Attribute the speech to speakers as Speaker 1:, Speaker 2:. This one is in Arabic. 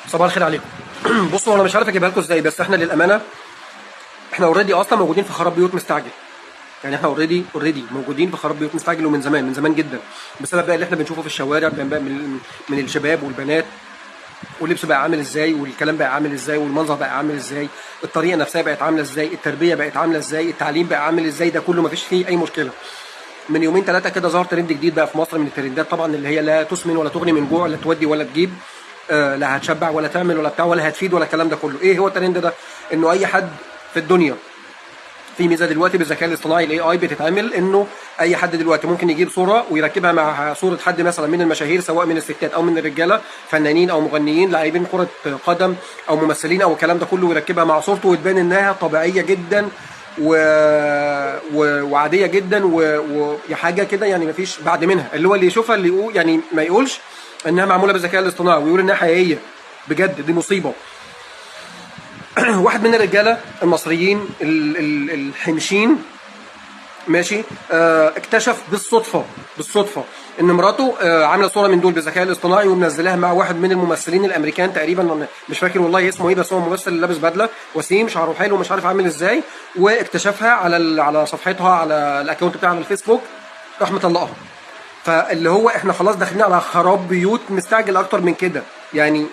Speaker 1: صباح الخير عليكم. بصوا انا مش عارف اجيبها لكم ازاي، بس احنا للامانه احنا اوريدي اصلا موجودين في خراب بيوت مستعجل. يعني احنا اوريدي موجودين في خراب بيوت مستعجل، ومن زمان من زمان جدا، بسبب بقى اللي احنا بنشوفه في الشوارع من الشباب والبنات، واللبس بقى عامل ازاي، والكلام بقى عامل ازاي، والمنظر بقى عامل ازاي، الطريقه نفسها بقت عامله ازاي، التربيه بقت عامله ازاي، التعليم بقى عامل ازاي، ده كله مفيش فيه اي مشكله. من يومين ثلاثه كده ظهر ترند جديد بقى في مصر، من الترندات طبعا اللي هي لا تسمن ولا تغني من جوع، لا تودي ولا تجيب، لا هتشبع ولا تعمل ولا بتاع ولا هتفيد ولا الكلام ده كله. ايه هو الترند ده؟ انه اي حد في الدنيا، في ميزه دلوقتي بالذكاء الاصطناعي الاي اي بتتعمل، انه اي حد دلوقتي ممكن يجيب صوره ويركبها مع صوره حد مثلا من المشاهير، سواء من الستات او من الرجاله، فنانين او مغنيين، لاعبين كره قدم او ممثلين او الكلام ده كله، ويركبها مع صورته وتبان انها طبيعيه جدا و... وعاديه جدا وحاجه كده، يعني مفيش بعد منها. اللي هو اللي يشوفها اللي يقول يعني ما يقولش انها معموله بالذكاء الاصطناعي، ويقول انها حقيقيه. بجد دي مصيبه. واحد من الرجاله المصريين الحمشين، ماشي، اكتشف بالصدفه ان مراته عامله صوره من دول بالذكاء الاصطناعي، ومنزلاها مع واحد من الممثلين الامريكان تقريبا، مش فاكر والله اسمه ايه، بس هو ممثل لابس بدله وسيم، شعره حلو ومش عارف عامل ازاي، واكتشفها على صفحتها، على الاكونت بتاعها على الفيسبوك، راح مطلقها. فاللي هو احنا خلاص داخلين على خراب بيوت مستعجل اكتر من كده يعني.